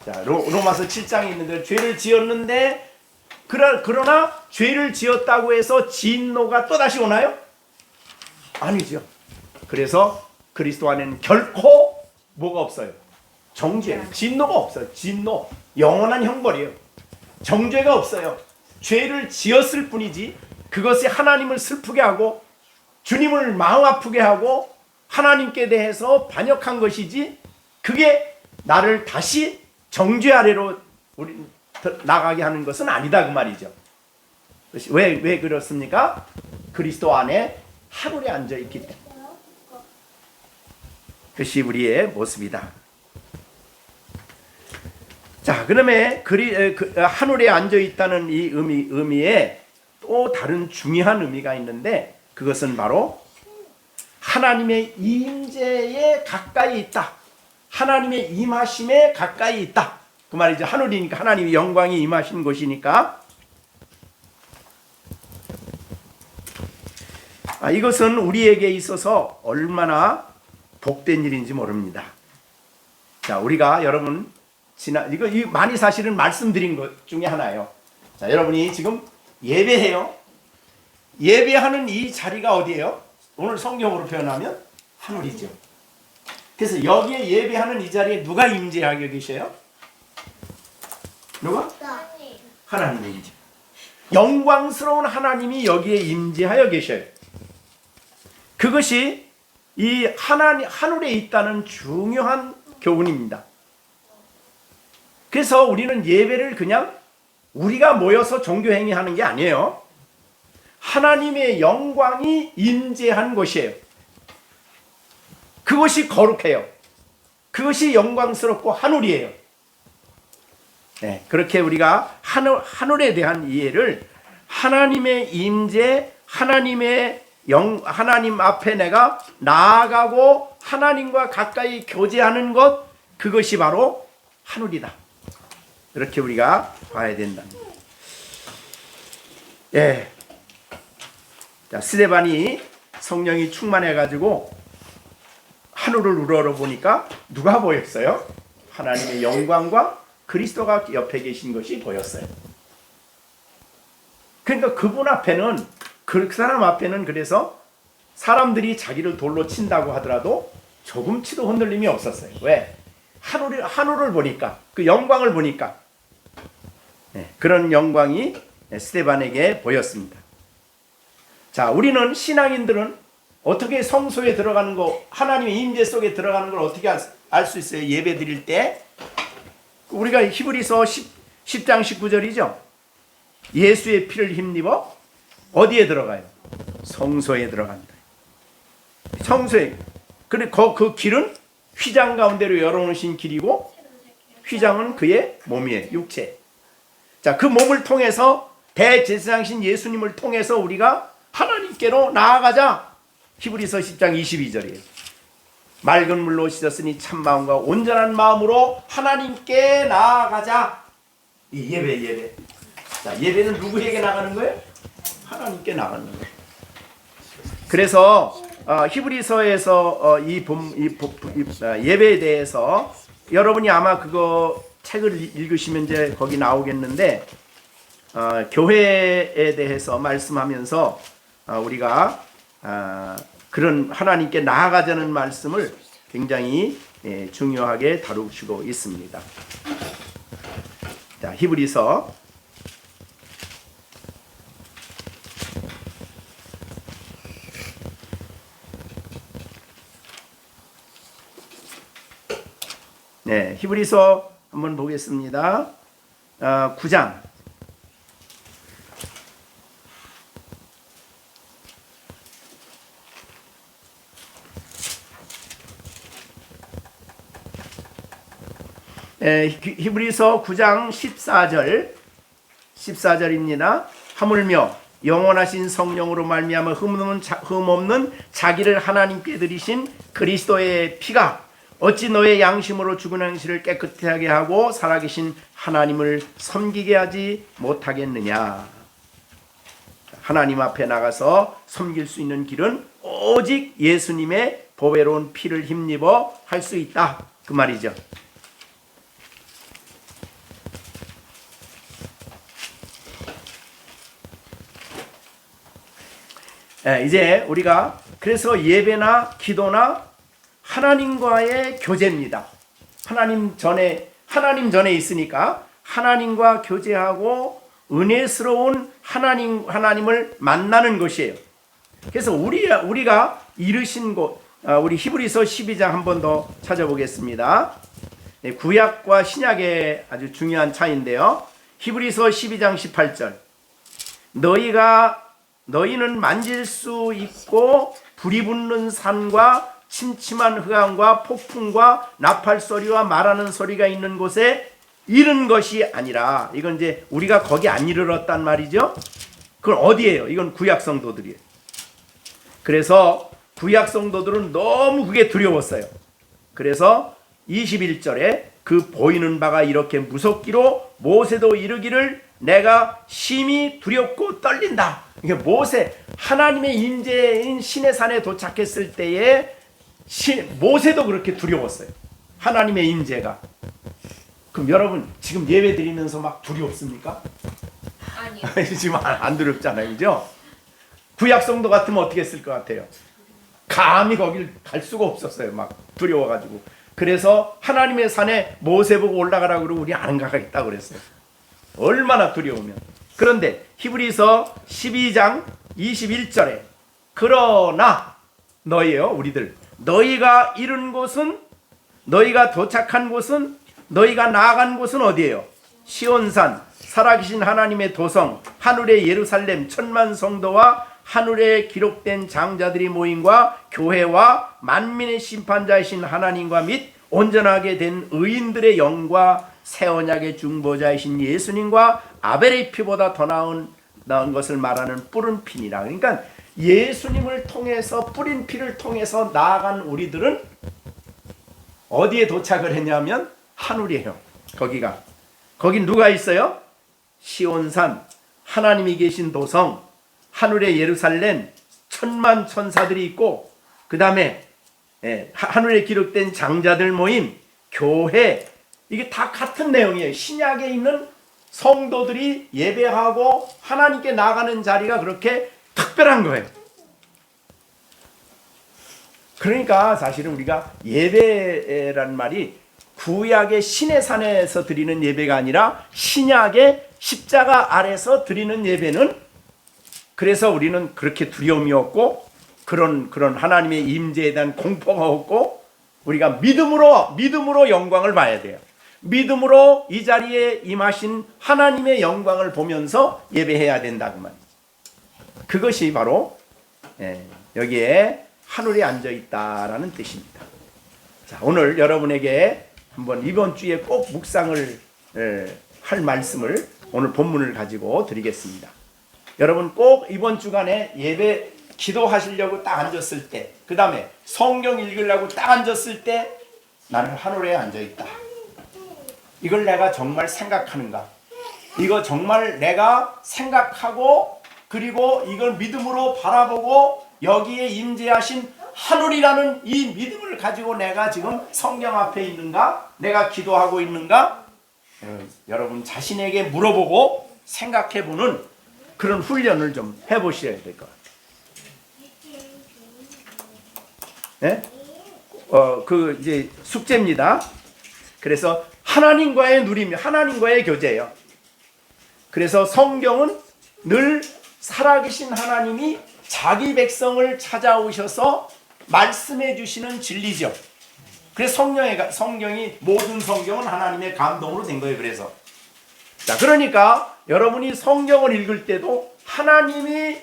자, 로마서 7장에 있는데 죄를 지었는데, 그러나 죄를 지었다고 해서 진노가 또다시 오나요? 아니죠. 그래서 그리스도 안에는 결코 뭐가 없어요? 정죄, 진노가 없어요. 진노, 영원한 형벌이에요. 정죄가 없어요. 죄를 지었을 뿐이지 그것이 하나님을 슬프게 하고 주님을 마음 아프게 하고 하나님께 대해서 반역한 것이지, 그게 나를 다시 정죄 아래로 나가게 하는 것은 아니다, 그 말이죠. 왜 그렇습니까? 그리스도 안에 하늘에 앉아 있기 때문에. 그것이 우리의 모습이다. 자, 그러면 하늘에 앉아 있다는 이 의미에 또 다른 중요한 의미가 있는데, 그것은 바로 하나님의 임재에 가까이 있다. 하나님의 임하심에 가까이 있다. 그 말이죠. 하늘이니까 하나님의 영광이 임하신 곳이니까. 이것은 우리에게 있어서 얼마나 복된 일인지 모릅니다. 자, 우리가 여러분 이거 많이 사실은 말씀드린 것 중에 하나예요. 자, 여러분이 지금 예배해요. 예배하는 이 자리가 어디예요? 오늘 성경으로 표현하면 하늘이죠. 그래서 여기에 예배하는 이 자리에 누가 임재하게 계셔요? 누가? 하나님이죠. 영광스러운 하나님이 여기에 임재하여 계셔요. 그것이 이 하늘에 있다는 중요한 교훈입니다. 그래서 우리는 예배를 그냥 우리가 모여서 종교행위 하는 게 아니에요. 하나님의 영광이 임재한 곳이에요. 그것이 거룩해요. 그것이 영광스럽고 하늘이에요. 네, 그렇게 우리가 하늘에 대한 이해를 하나님의 임재, 하나님 앞에 내가 나아가고 하나님과 가까이 교제하는 것, 그것이 바로 하늘이다. 이렇게 우리가 봐야 된다. 예. 자, 스데반이 성령이 충만해가지고 하늘을 우러러보니까 누가 보였어요? 하나님의 영광과 그리스도가 옆에 계신 것이 보였어요. 그러니까 그분 앞에는, 그 사람 앞에는, 그래서 사람들이 자기를 돌로 친다고 하더라도 조금치도 흔들림이 없었어요. 왜? 하늘을 보니까, 그 영광을 보니까. 네, 그런 영광이 스데반에게 보였습니다. 자, 우리는 신앙인들은 어떻게 성소에 들어가는 거, 하나님의 임재 속에 들어가는 걸 어떻게 알 수 있어요? 예배 드릴 때 우리가 히브리서 10장 19절이죠. 예수의 피를 힘입어 어디에 들어가요? 성소에 들어간다. 성소에. 그리고 그 길은 휘장 가운데로 열어놓으신 길이고, 휘장은 그의 몸이에요. 육체. 자, 그 몸을 통해서, 대제사장신 예수님을 통해서 우리가 하나님께로 나아가자. 히브리서 10장 22절이에요. 맑은 물로 씻었으니 참 마음과 온전한 마음으로 하나님께 나아가자. 이 예배. 자, 예배는 누구에게 나가는 거예요? 하나님께 나가는 거예요. 그래서 히브리서에서 예배에 대해서 여러분이 아마 그거 책을 읽으시면 이제 거기 나오겠는데, 교회에 대해서 말씀하면서 우리가 그런 하나님께 나아가자는 말씀을 굉장히 중요하게 다루시고 있습니다. 자, 히브리서 히브리서 한번 보겠습니다. 9장. 히브리서 9장 14절입니다. 하물며 영원하신 성령으로 말미암아 흠없는 자기를 하나님께 드리신 그리스도의 피가 어찌 너의 양심으로 죽은 행실을 깨끗하게 하고 살아계신 하나님을 섬기게 하지 못하겠느냐. 하나님 앞에 나가서 섬길 수 있는 길은 오직 예수님의 보배로운 피를 힘입어 할 수 있다, 그 말이죠. 이제 우리가 그래서 예배나 기도나 하나님과의 교제입니다. 하나님 전에 있으니까 하나님과 교제하고 은혜스러운 하나님을 만나는 것이에요. 그래서 우리가 이르신 곳, 우리 히브리서 12장 한 번 더 찾아보겠습니다. 구약과 신약의 아주 중요한 차이인데요. 히브리서 12장 18절. 너희는 만질 수 있고 불이 붙는 산과 침침한 흑암과 폭풍과 나팔 소리와 말하는 소리가 있는 곳에 이른 것이 아니라, 이건 이제 우리가 거기 안 이르렀단 말이죠. 그건 어디예요? 이건 구약 성도들이에요. 그래서 구약 성도들은 너무 그게 두려웠어요. 그래서 21절에 그 보이는 바가 이렇게 무섭기로 모세도 이르기를 내가 심히 두렵고 떨린다. 이게 모세, 하나님의 임재인 시내 산에 도착했을 때에 모세도 그렇게 두려웠어요. 하나님의 임재가. 그럼 여러분 지금 예배 드리면서 막 두렵습니까? 아니요. 지금 안 두렵잖아요, 그죠? 구약 성도 같으면 어떻게 했을 것 같아요? 감히 거길 갈 수가 없었어요. 막 두려워가지고. 그래서 하나님의 산에 모세 보고 올라가라고 그러고 우리 안 가겠다고 그랬어요. 얼마나 두려우면. 그런데 히브리서 12장 21절에 그러나 너희요, 우리들 너희가 이른 곳은, 너희가 도착한 곳은, 너희가 나아간 곳은 어디예요? 시온산, 살아계신 하나님의 도성, 하늘의 예루살렘, 천만 성도와 하늘에 기록된 장자들이 모임과 교회와 만민의 심판자이신 하나님과 및 온전하게 된 의인들의 영과 새 언약의 중보자이신 예수님과 아벨의 피보다 더 나은 것을 말하는 뿌른 피니라. 그러니까 예수님을 통해서, 뿌린 피를 통해서 나아간 우리들은 어디에 도착을 했냐면 하늘이에요. 거기 누가 있어요? 시온산, 하나님이 계신 도성, 하늘의 예루살렘, 천만 천사들이 있고, 그 다음에 하늘에 기록된 장자들 모임, 교회, 이게 다 같은 내용이에요. 신약에 있는 성도들이 예배하고 하나님께 나가는 자리가 그렇게 특별한 거예요. 그러니까 사실은 우리가 예배란 말이 구약의 신의 산에서 드리는 예배가 아니라 신약의 십자가 아래서 드리는 예배는, 그래서 우리는 그렇게 두려움이 없고 그런 하나님의 임재에 대한 공포가 없고 우리가 믿음으로 영광을 봐야 돼요. 믿음으로 이 자리에 임하신 하나님의 영광을 보면서 예배해야 된다 그 말이죠. 그것이 바로 여기에 하늘에 앉아 있다라는 뜻입니다. 자, 오늘 여러분에게 한번 이번 주에 꼭 묵상을 할 말씀을, 오늘 본문을 가지고 드리겠습니다. 여러분 꼭 이번 주간에 예배 기도하시려고 딱 앉았을 때, 그 다음에 성경 읽으려고 딱 앉았을 때 나는 하늘에 앉아 있다. 이걸 내가 정말 생각하는가? 이거 정말 내가 생각하고 그리고 이걸 믿음으로 바라보고 여기에 임재하신 하늘이라는 이 믿음을 가지고 내가 지금 성경 앞에 있는가? 내가 기도하고 있는가? 여러분 자신에게 물어보고 생각해보는 그런 훈련을 좀 해보셔야 될 것 같아요. 그 이제 숙제입니다. 그래서 하나님과의 누림, 하나님과의 교제예요. 그래서 성경은 늘 살아계신 하나님이 자기 백성을 찾아오셔서 말씀해 주시는 진리죠. 그래서 성경이 모든 성경은 하나님의 감동으로 된 거예요. 그래서 자, 그러니까 여러분이 성경을 읽을 때도 하나님이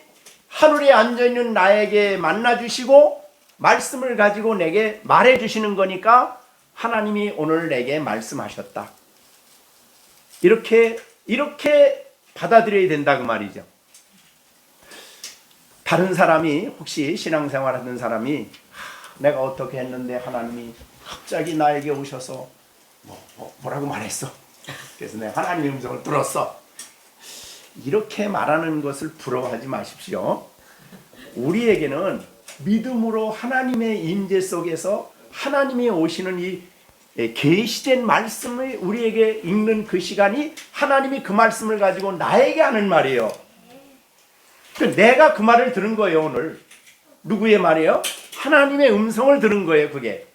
하늘에 앉아 있는 나에게 만나 주시고 말씀을 가지고 내게 말해 주시는 거니까 하나님이 오늘 내게 말씀하셨다. 이렇게 받아들여야 된다 그 말이죠. 다른 사람이, 혹시 신앙생활 하는 사람이 내가 어떻게 했는데 하나님이 갑자기 나에게 오셔서 뭐라고 말했어. 그래서 내가 하나님의 음성을 들었어. 이렇게 말하는 것을 부러워하지 마십시오. 우리에게는 믿음으로 하나님의 임재 속에서 하나님이 오시는 이 계시된 말씀을 우리에게 읽는 그 시간이 하나님이 그 말씀을 가지고 나에게 하는 말이에요. 내가 그 말을 들은 거예요. 오늘 누구의 말이에요? 하나님의 음성을 들은 거예요. 그게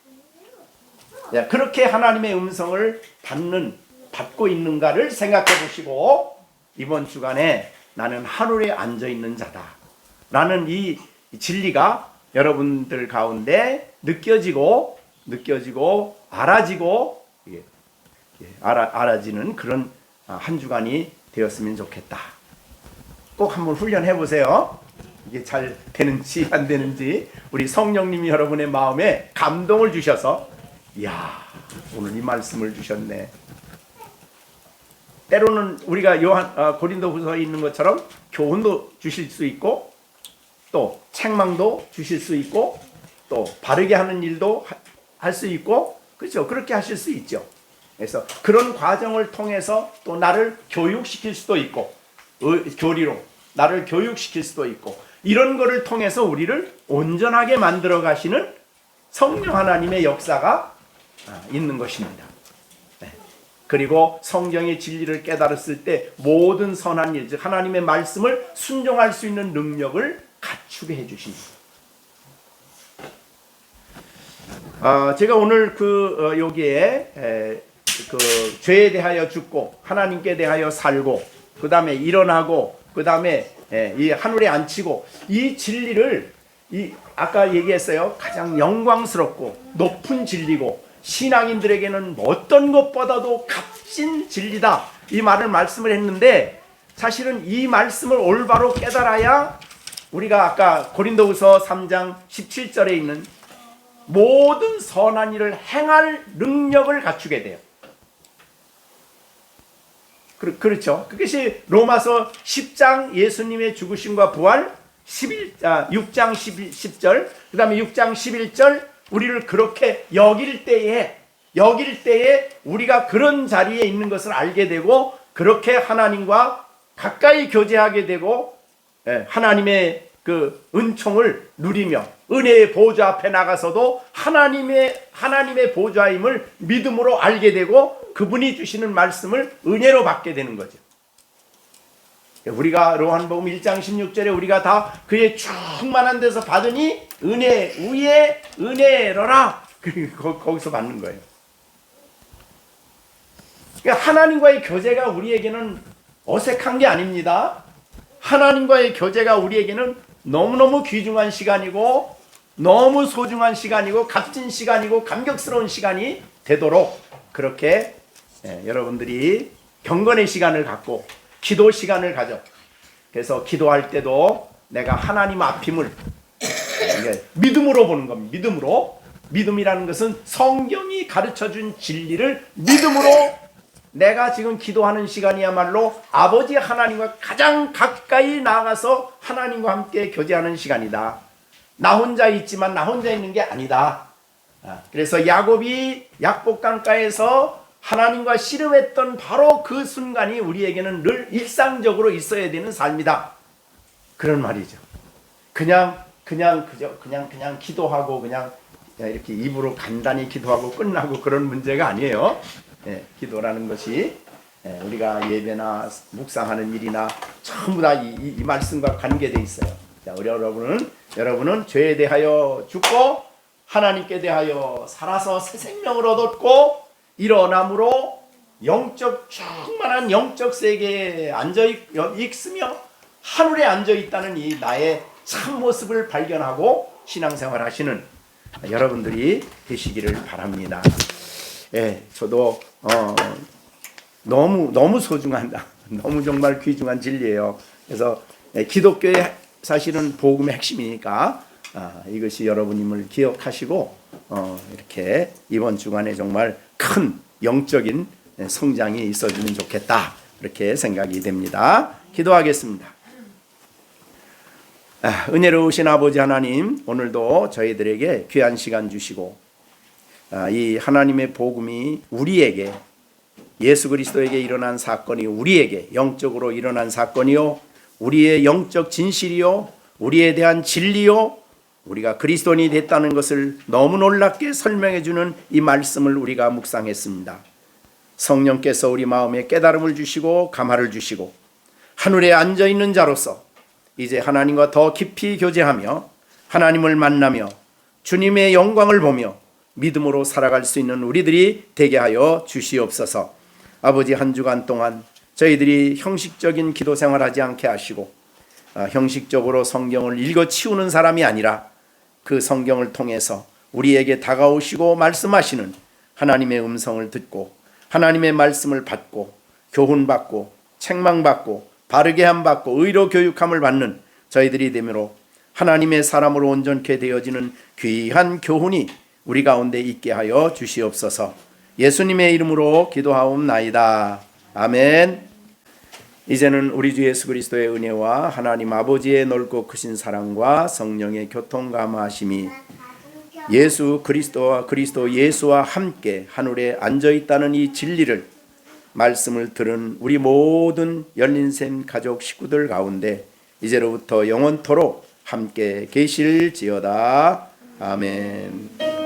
그렇게 하나님의 음성을 받고 있는가를 생각해 보시고 이번 주간에 나는 하늘에 앉아 있는 자다 라는 이 진리가 여러분들 가운데 느껴지고 알아지는 그런 한 주간이 되었으면 좋겠다. 꼭 한번 훈련해 보세요. 이게 잘 되는지 안 되는지. 우리 성령님이 여러분의 마음에 감동을 주셔서, 이야, 오늘 이 말씀을 주셨네. 때로는 우리가 고린도후서에 있는 것처럼 교훈도 주실 수 있고 또 책망도 주실 수 있고 또 바르게 하는 일도 할 수 있고, 그렇죠? 그렇게 하실 수 있죠. 그래서 그런 과정을 통해서 또 나를 교육시킬 수도 있고, 교리로 나를 교육시킬 수도 있고, 이런 거를 통해서 우리를 온전하게 만들어 가시는 성령 하나님의 역사가 있는 것입니다. 네. 그리고 성경의 진리를 깨달았을 때 모든 선한 일, 즉 하나님의 말씀을 순종할 수 있는 능력을 갖추게 해주십니다. 제가 오늘 여기에 죄에 대하여 죽고 하나님께 대하여 살고 그 다음에 일어나고 그 다음에 이 하늘에 앉히고 이 진리를 아까 얘기했어요. 가장 영광스럽고 높은 진리고 신앙인들에게는 어떤 것보다도 값진 진리다. 이 말씀을 했는데 사실은 이 말씀을 올바로 깨달아야 우리가 아까 고린도후서 3장 17절에 있는 모든 선한 일을 행할 능력을 갖추게 돼요. 그렇죠. 그것이 로마서 10장 예수님의 죽으심과 부활 6장 10절 그 다음에 6장 11절 우리를 그렇게 여길 때에 우리가 그런 자리에 있는 것을 알게 되고 그렇게 하나님과 가까이 교제하게 되고 하나님의 그 은총을 누리며 은혜의 보좌 앞에 나가서도 하나님의 보좌임을 믿음으로 알게 되고 그분이 주시는 말씀을 은혜로 받게 되는 거죠. 우리가 요한복음 1장 16절에 우리가 다 그의 충만한 데서 받으니 은혜 위에 은혜로라. 거기서 받는 거예요. 그러니까 하나님과의 교제가 우리에게는 어색한 게 아닙니다. 하나님과의 교제가 우리에게는 너무너무 귀중한 시간이고 너무 소중한 시간이고 값진 시간이고 감격스러운 시간이 되도록 그렇게 여러분들이 경건의 시간을 갖고 기도 시간을 가져. 그래서 기도할 때도 내가 하나님 앞임을 믿음으로 보는 겁니다. 믿음이라는 것은 성경이 가르쳐준 진리를 믿음으로 내가 지금 기도하는 시간이야말로 아버지 하나님과 가장 가까이 나가서 하나님과 함께 교제하는 시간이다. 나 혼자 있지만 나 혼자 있는 게 아니다. 그래서 야곱이 약복강가에서 하나님과 씨름했던 바로 그 순간이 우리에게는 늘 일상적으로 있어야 되는 삶이다. 그런 말이죠. 그냥 기도하고 그냥 이렇게 입으로 간단히 기도하고 끝나고 그런 문제가 아니에요. 기도라는 것이 우리가 예배나 묵상하는 일이나 전부 다 이 말씀과 관계되어 있어요. 자, 여러분은 죄에 대하여 죽고 하나님께 대하여 살아서 새 생명을 얻었고 일어남으로 충만한 영적 세계에 앉아 있으며 하늘에 앉아 있다는 이 나의 참 모습을 발견하고 신앙생활 하시는 여러분들이 되시기를 바랍니다. 저도 너무 소중한 너무 정말 귀중한 진리예요. 그래서 기독교의 사실은 복음의 핵심이니까 이것이 여러분임을 기억하시고 이렇게 이번 주간에 정말 큰 영적인 성장이 있어주면 좋겠다 이렇게 생각이 됩니다. 기도하겠습니다. 은혜로우신 아버지 하나님, 오늘도 저희들에게 귀한 시간 주시고 이 하나님의 복음이 우리에게 예수 그리스도에게 일어난 사건이 우리에게 영적으로 일어난 사건이요 우리의 영적 진실이요 우리에 대한 진리요 우리가 그리스도인이 됐다는 것을 너무 놀랍게 설명해 주는 이 말씀을 우리가 묵상했습니다. 성령께서 우리 마음에 깨달음을 주시고 감화를 주시고 하늘에 앉아 있는 자로서 이제 하나님과 더 깊이 교제하며 하나님을 만나며 주님의 영광을 보며 믿음으로 살아갈 수 있는 우리들이 되게 하여 주시옵소서. 아버지, 한 주간 동안 저희들이 형식적인 기도 생활하지 않게 하시고 형식적으로 성경을 읽어 치우는 사람이 아니라 그 성경을 통해서 우리에게 다가오시고 말씀하시는 하나님의 음성을 듣고 하나님의 말씀을 받고 교훈받고 책망받고 바르게 함받고 의로 교육함을 받는 저희들이 되므로 하나님의 사람으로 온전케 되어지는 귀한 교훈이 우리 가운데 있게 하여 주시옵소서. 예수님의 이름으로 기도하옵나이다. 아멘. 이제는 우리 주 예수 그리스도의 은혜와 하나님 아버지의 넓고 크신 사랑과 성령의 교통감화하심이 예수 그리스도와 그리스도 예수와 함께 하늘에 앉아 있다는 이 진리를 말씀을 들은 우리 모든 열린샘 가족 식구들 가운데 이제로부터 영원토록 함께 계실지어다. 아멘.